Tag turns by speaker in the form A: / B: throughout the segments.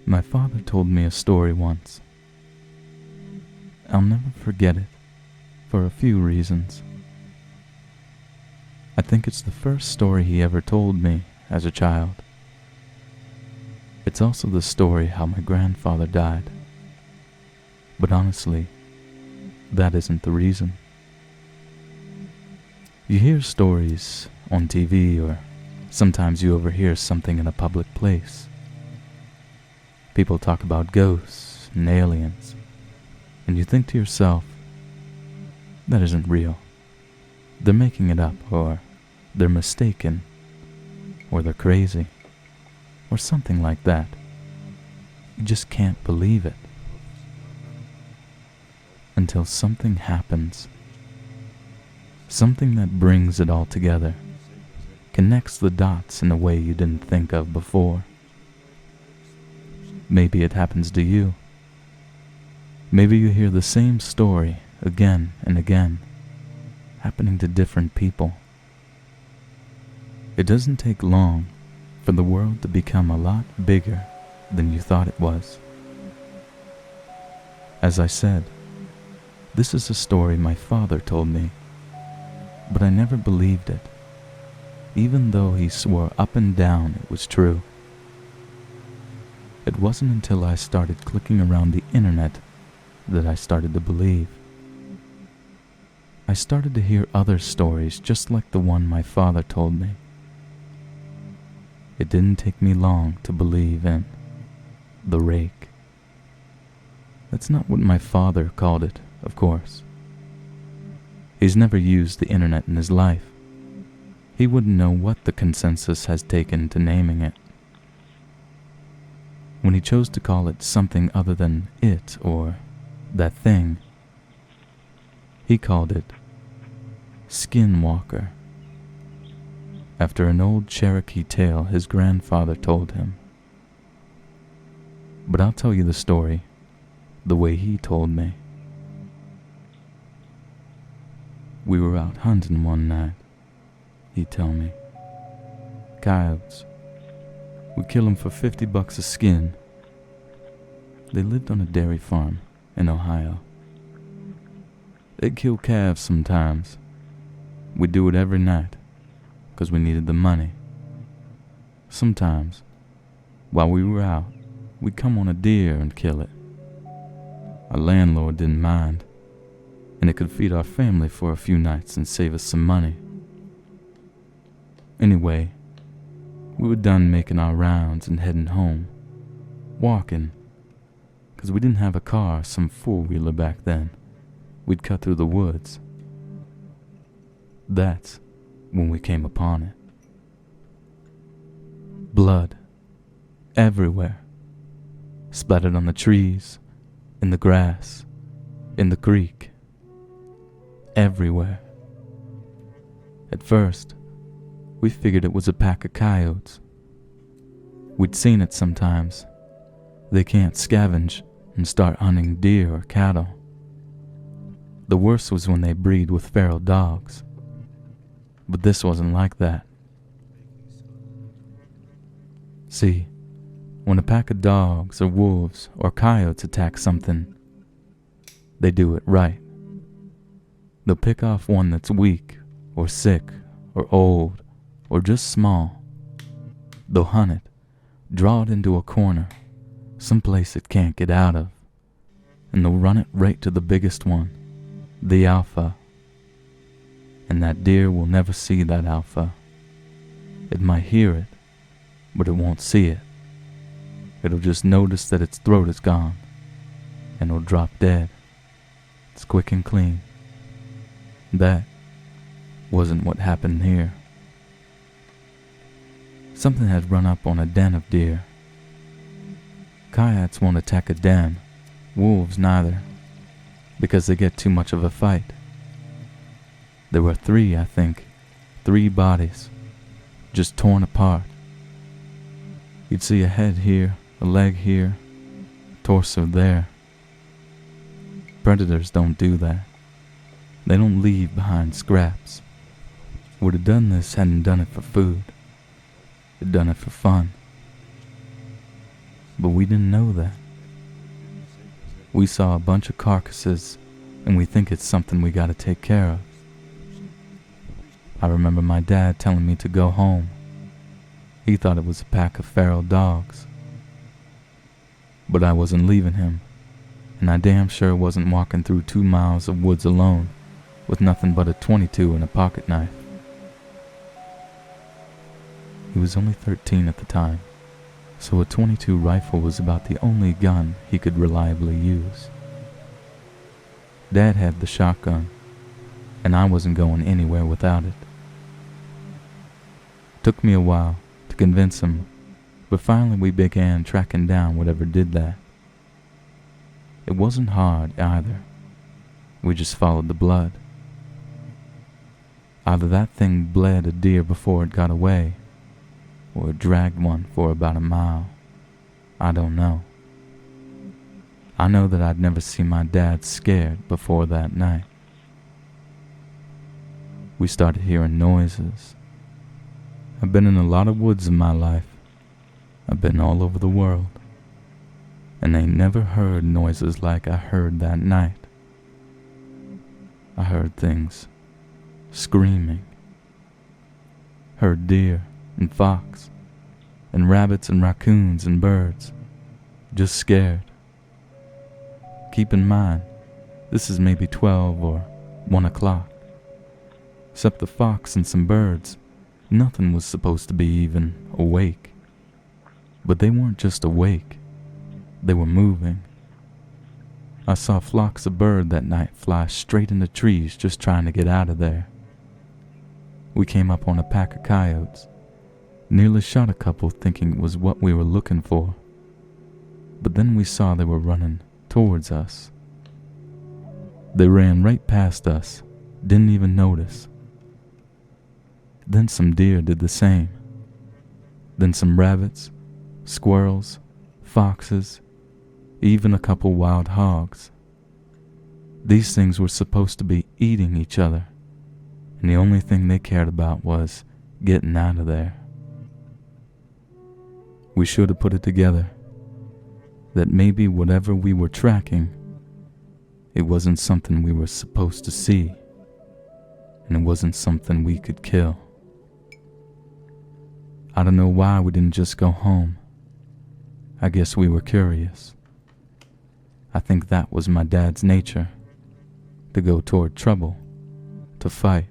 A: My father told me a story once. I'll never forget it, for a few reasons. I think it's the first story he ever told me as a child. It's also the story how my grandfather died. But honestly, that isn't the reason. You hear stories on TV, or sometimes you overhear something in a public place. People talk about ghosts and aliens, and you think to yourself, that isn't real. They're making it up, or they're mistaken, or they're crazy, or something like that. You just can't believe it. Until something happens. Something that brings it all together, connects the dots in a way you didn't think of before. Maybe it happens to you. Maybe you hear the same story again and again, happening to different people. It doesn't take long for the world to become a lot bigger than you thought it was. As I said, this is a story my father told me, but I never believed it, even though he swore up and down it was true. It wasn't until I started clicking around the internet that I started to believe. I started to hear other stories just like the one my father told me. It didn't take me long to believe in the rake. That's not what my father called it, of course. He's never used the internet in his life. He wouldn't know what the consensus has taken to naming it. When he chose to call it something other than it or that thing, he called it Skinwalker, after an old Cherokee tale his grandfather told him. But I'll tell you the story the way he told me. We were out hunting one night, he'd tell me. Coyotes. We'd kill them for $50 a skin. They lived on a dairy farm in Ohio. They'd kill calves sometimes. We'd do it every night, 'cause we needed the money. Sometimes, while we were out, we'd come on a deer and kill it. Our landlord didn't mind, and it could feed our family for a few nights and save us some money. Anyway, we were done making our rounds and heading home, walking, 'cause we didn't have a car, some four-wheeler back then. We'd cut through the woods. That's when we came upon it. Blood everywhere, splattered on the trees, in the grass, in the creek, everywhere. At first, we figured it was a pack of coyotes. We'd seen it sometimes. They can't scavenge and start hunting deer or cattle. The worst was when they breed with feral dogs. But this wasn't like that. See, when a pack of dogs or wolves or coyotes attack something, they do it right. They'll pick off one that's weak or sick or old or just small. They'll hunt it, draw it into a corner, someplace it can't get out of, and they'll run it right to the biggest one, the alpha. And that deer will never see that alpha. It might hear it, but it won't see it. It'll just notice that its throat is gone, and it'll drop dead. It's quick and clean. That wasn't what happened here. Something had run up on a den of deer. Coyotes won't attack a den, wolves neither, because they get too much of a fight. There were three, I think, 3 bodies, just torn apart. You'd see a head here, a leg here, torso there. Predators don't do that. They don't leave behind scraps. Would have done this hadn't done it for food. They'd done it for fun. But we didn't know that. We saw a bunch of carcasses, and we think it's something we gotta take care of. I remember my dad telling me to go home. He thought it was a pack of feral dogs. But I wasn't leaving him, and I damn sure wasn't walking through 2 miles of woods alone with nothing but a .22 and a pocket knife. He was only 13 at the time, so a .22 rifle was about the only gun he could reliably use. Dad had the shotgun, and I wasn't going anywhere without it. Took me a while to convince him, but finally we began tracking down whatever did that. It wasn't hard either. We just followed the blood. Either that thing bled a deer before it got away, or it dragged one for about a mile. I don't know. I know that I'd never seen my dad scared before that night. We started hearing noises. I've been in a lot of woods in my life. I've been all over the world. And I never heard noises like I heard that night. I heard things screaming. Heard deer and fox and rabbits and raccoons and birds, just scared. Keep in mind, this is maybe 12 or 1 o'clock. Except the fox and some birds, nothing was supposed to be even awake. But they weren't just awake, they were moving. I saw flocks of birds that night fly straight into trees just trying to get out of there. We came up on a pack of coyotes. Nearly shot a couple thinking it was what we were looking for. But then we saw they were running towards us. They ran right past us, didn't even notice. Then some deer did the same. Then some rabbits, squirrels, foxes, even a couple wild hogs. These things were supposed to be eating each other, and the only thing they cared about was getting out of there. We should have put it together that maybe whatever we were tracking, it wasn't something we were supposed to see, and it wasn't something we could kill. I don't know why we didn't just go home. I guess we were curious. I think that was my dad's nature, to go toward trouble, to fight.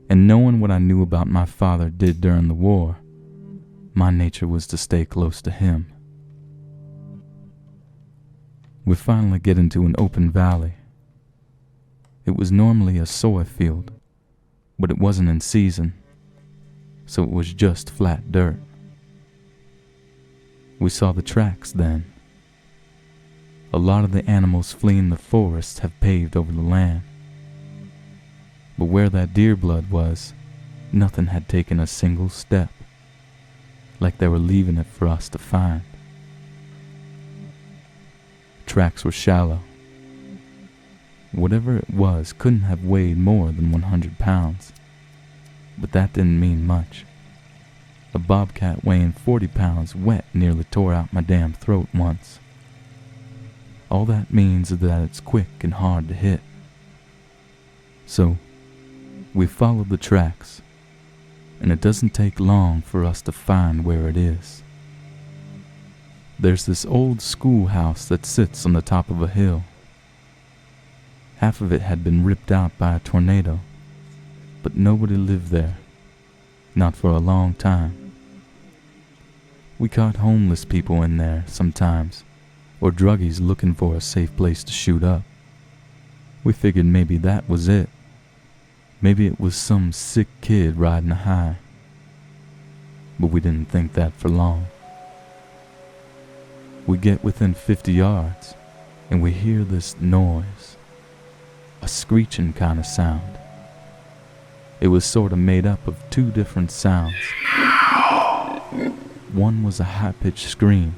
A: And knowing what I knew about my father did during the war, my nature was to stay close to him. We finally get into an open valley. It was normally a soy field, but it wasn't in season, so it was just flat dirt. We saw the tracks then. A lot of the animals fleeing the forest have paved over the land. But where that deer blood was, nothing had taken a single step, like they were leaving it for us to find. Tracks were shallow. Whatever it was couldn't have weighed more than 100 pounds, but that didn't mean much. A bobcat weighing 40 pounds wet nearly tore out my damn throat once. All that means is that it's quick and hard to hit. So, we followed the tracks, and it doesn't take long for us to find where it is. There's this old schoolhouse that sits on the top of a hill. Half of it had been ripped out by a tornado, but nobody lived there, not for a long time. We caught homeless people in there sometimes, or druggies looking for a safe place to shoot up. We figured maybe that was it. Maybe it was some sick kid riding a high. But we didn't think that for long. We get within 50 yards, and we hear this noise. A screeching kind of sound. It was sort of made up of 2 different sounds. One was a high-pitched scream.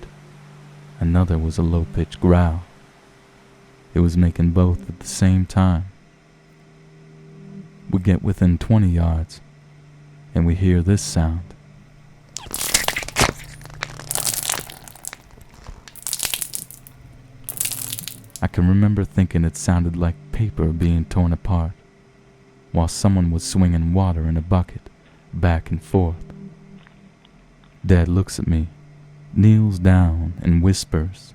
A: Another was a low-pitched growl. It was making both at the same time. We get within 20 yards, and we hear this sound. can remember thinking it sounded like paper being torn apart, while someone was swinging water in a bucket back and forth. Dad looks at me, kneels down, and whispers.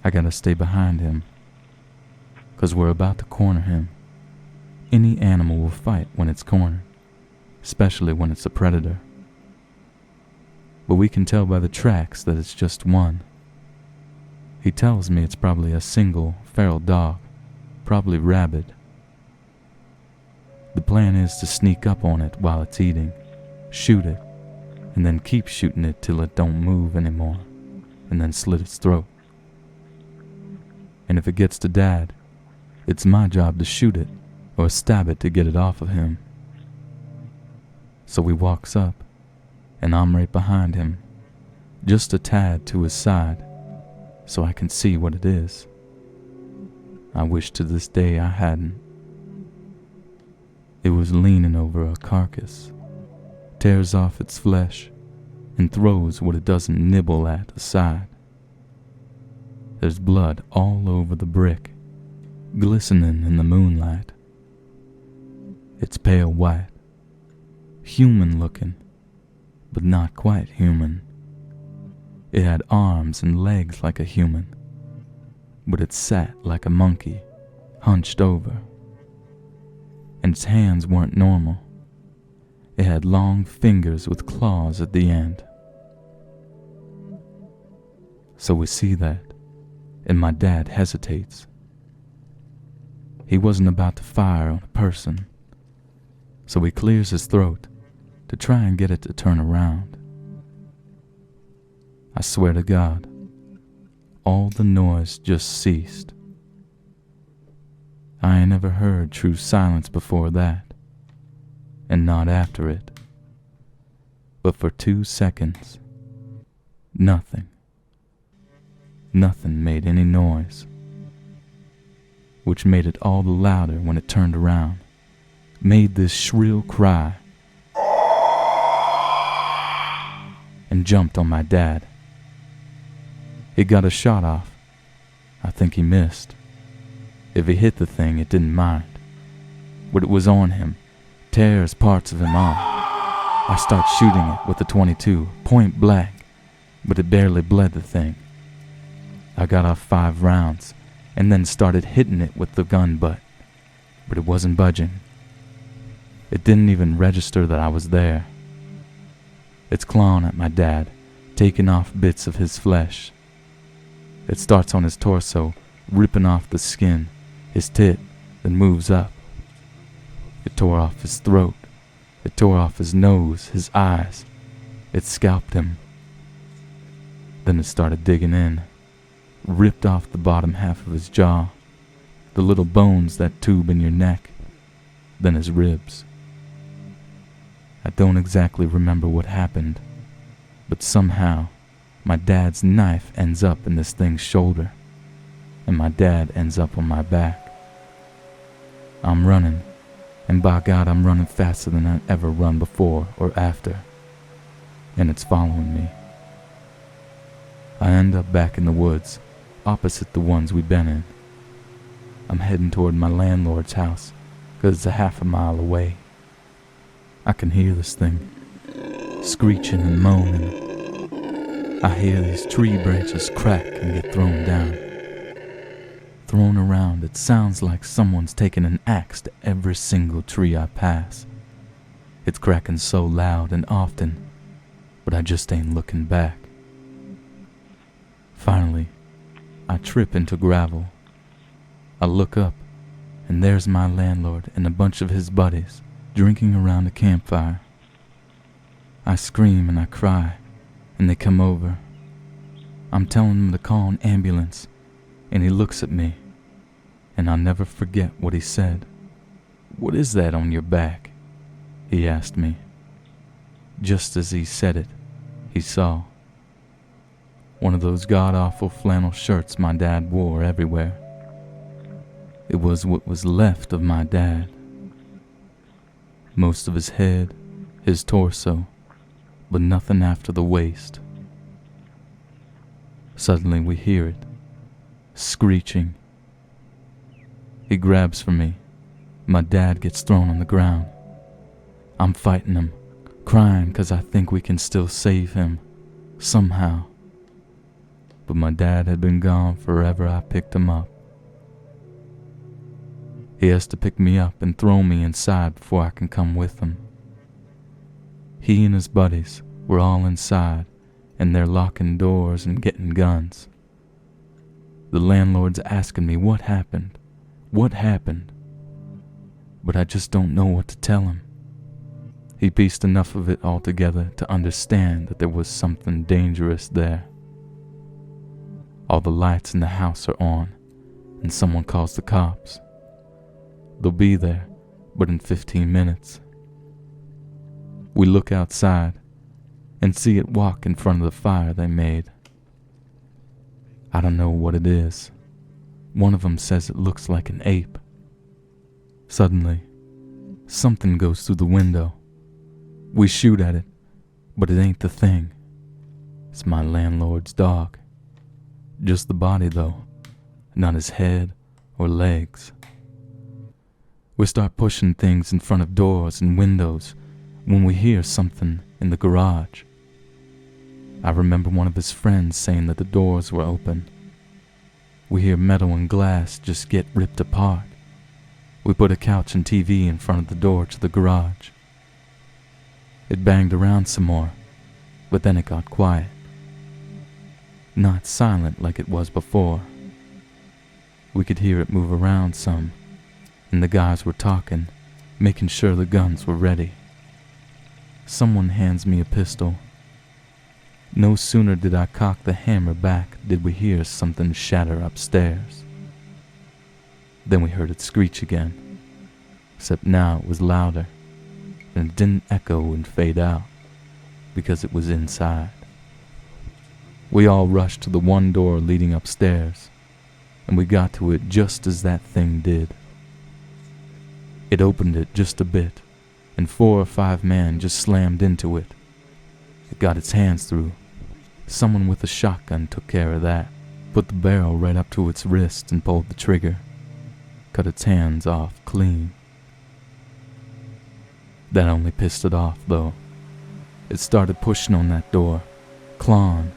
A: I gotta stay behind him, 'cause we're about to corner him. Any animal will fight when it's cornered, especially when it's a predator. But we can tell by the tracks that it's just one. He tells me it's probably a single feral dog, probably rabid. The plan is to sneak up on it while it's eating, shoot it, and then keep shooting it till it don't move anymore, and then slit its throat. And if it gets to Dad, it's my job to shoot it or stab it to get it off of him. So he walks up, and I'm right behind him, just a tad to his side, so I can see what it is. I wish to this day I hadn't. It was leaning over a carcass, tears off its flesh, and throws what it doesn't nibble at aside. There's blood all over the brick, glistening in the moonlight. It's pale white, human looking, but not quite human. It had arms and legs like a human, but it sat like a monkey, hunched over. And its hands weren't normal. It had long fingers with claws at the end. So we see that, and my dad hesitates. He wasn't about to fire on a person, so he clears his throat to try and get it to turn around. I swear to God, all the noise just ceased. I ain't never heard true silence before that, and not after it. But for 2 seconds, nothing made any noise, which made it all the louder when it turned around, made this shrill cry, and jumped on my dad. He got a shot off. I think he missed. If he hit the thing, it didn't mind. But it was on him, tears parts of him off. I start shooting it with the .22, point blank, but it barely bled the thing. I got off 5 rounds, and then started hitting it with the gun butt, but it wasn't budging. It didn't even register that I was there. It's clawing at my dad, taking off bits of his flesh. It starts on his torso, ripping off the skin, his tit, then moves up. It tore off his throat. It tore off his nose, his eyes. It scalped him. Then it started digging in, ripped off the bottom half of his jaw, the little bones that tube in your neck, then his ribs. I don't exactly remember what happened, but somehow my dad's knife ends up in this thing's shoulder, and my dad ends up on my back. I'm running, and by God, I'm running faster than I've ever run before or after, and it's following me. I end up back in the woods, opposite the ones we've been in. I'm heading toward my landlord's house, 'cause it's a half a mile away. I can hear this thing, screeching and moaning. I hear these tree branches crack and get thrown down. Thrown around, it sounds like someone's taking an axe to every single tree I pass. It's cracking so loud and often, but I just ain't looking back. Finally, I trip into gravel. I look up, and there's my landlord and a bunch of his buddies drinking around a campfire. I scream and I cry, and they come over. I'm telling him to call an ambulance, and he looks at me, and I'll never forget what he said. "What is that on your back?" he asked me. Just as he said it, he saw one of those god-awful flannel shirts my dad wore everywhere. It was what was left of my dad. Most of his head, his torso, but nothing after the waist. Suddenly we hear it, screeching. He grabs for me. My dad gets thrown on the ground. I'm fighting him, crying 'cause I think we can still save him, somehow. But my dad had been gone forever. I picked him up. He has to pick me up and throw me inside before I can come with him. He and his buddies were all inside, and they're locking doors and getting guns. The landlord's asking me what happened, but I just don't know what to tell him. He pieced enough of it all together to understand that there was something dangerous there. All the lights in the house are on, and someone calls the cops. They'll be there, but in 15 minutes. We look outside and see it walk in front of the fire they made. I don't know what it is. One of them says it looks like an ape. Suddenly, something goes through the window. We shoot at it, but it ain't the thing. It's my landlord's dog. Just the body though, not his head or legs. We start pushing things in front of doors and windows when we hear something in the garage. I remember one of his friends saying that the doors were open. We hear metal and glass just get ripped apart. We put a couch and TV in front of the door to the garage. It banged around some more, but then it got quiet. Not silent like it was before. We could hear it move around some, and the guys were talking, making sure the guns were ready. Someone hands me a pistol. No sooner did I cock the hammer back did we hear something shatter upstairs. Then we heard it screech again, except now it was louder, and it didn't echo and fade out, because it was inside. We all rushed to the one door leading upstairs, and we got to it just as that thing did. It opened it just a bit, and 4 or 5 men just slammed into it. It got its hands through. Someone with a shotgun took care of that, put the barrel right up to its wrist and pulled the trigger. Cut its hands off clean. That only pissed it off, though. It started pushing on that door, clawing.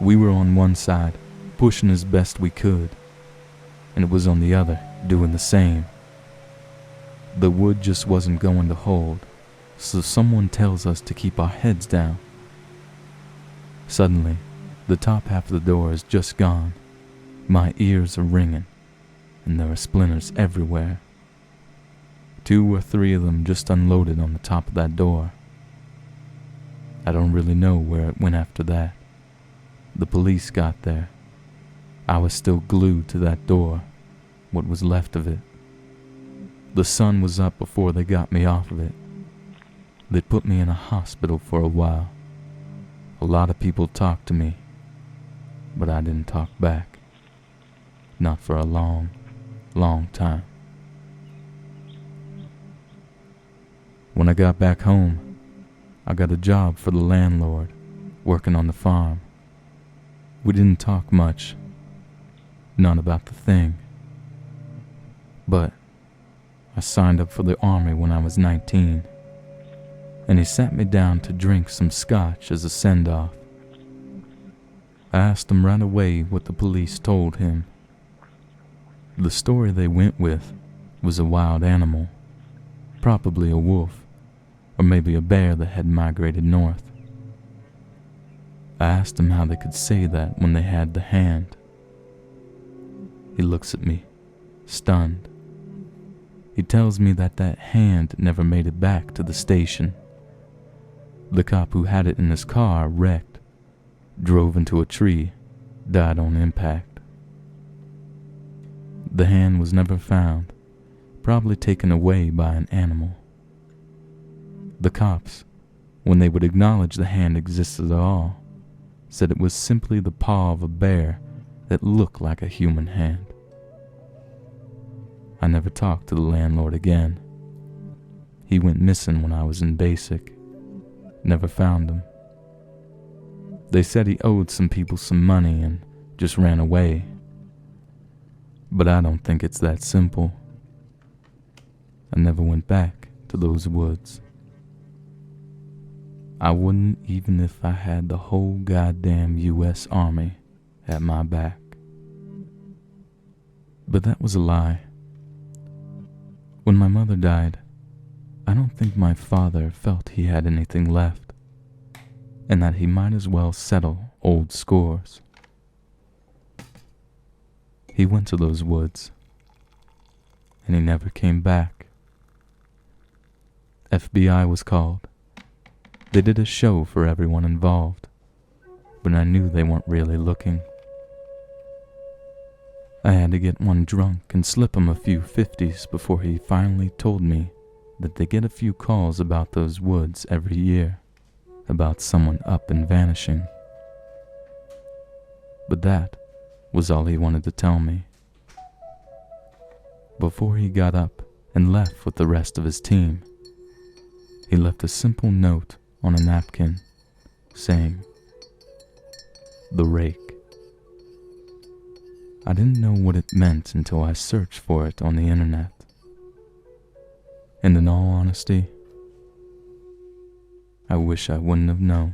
A: We were on one side, pushing as best we could, and it was on the other, doing the same. The wood just wasn't going to hold, so someone tells us to keep our heads down. Suddenly, the top half of the door is just gone. My ears are ringing, and there are splinters everywhere. 2 or 3 of them just unloaded on the top of that door. I don't really know where it went after that. The police got there. I was still glued to that door, what was left of it. The sun was up before they got me off of it. They put me in a hospital for a while. A lot of people talked to me, but I didn't talk back. Not for a long, long time. When I got back home, I got a job for the landlord, working on the farm. We didn't talk much, not about the thing. But I signed up for the army when I was 19, and he sat me down to drink some scotch as a send-off. I asked him right away what the police told him. The story they went with was a wild animal, probably a wolf, or maybe a bear that had migrated north. I asked him how they could say that when they had the hand. He looks at me, stunned. He tells me that hand never made it back to the station. The cop who had it in his car wrecked, drove into a tree, died on impact. The hand was never found, probably taken away by an animal. The cops, when they would acknowledge the hand existed at all, said it was simply the paw of a bear that looked like a human hand. I never talked to the landlord again. He went missing when I was in basic. Never found him. They said he owed some people some money and just ran away, But I don't think it's that simple. I never went back to those woods. I wouldn't even if I had the whole goddamn US Army at my back. But that was a lie. When my mother died, I don't think my father felt he had anything left, and that he might as well settle old scores. He went to those woods, and he never came back. FBI was called. They did a show for everyone involved, but I knew they weren't really looking. I had to get one drunk and slip him a few 50s before he finally told me that they get a few calls about those woods every year, about someone up and vanishing. But that was all he wanted to tell me. Before he got up and left with the rest of his team, he left a simple note on a napkin saying, "The Rake." I didn't know what it meant until I searched for it on the internet. And in all honesty, I wish I wouldn't have known.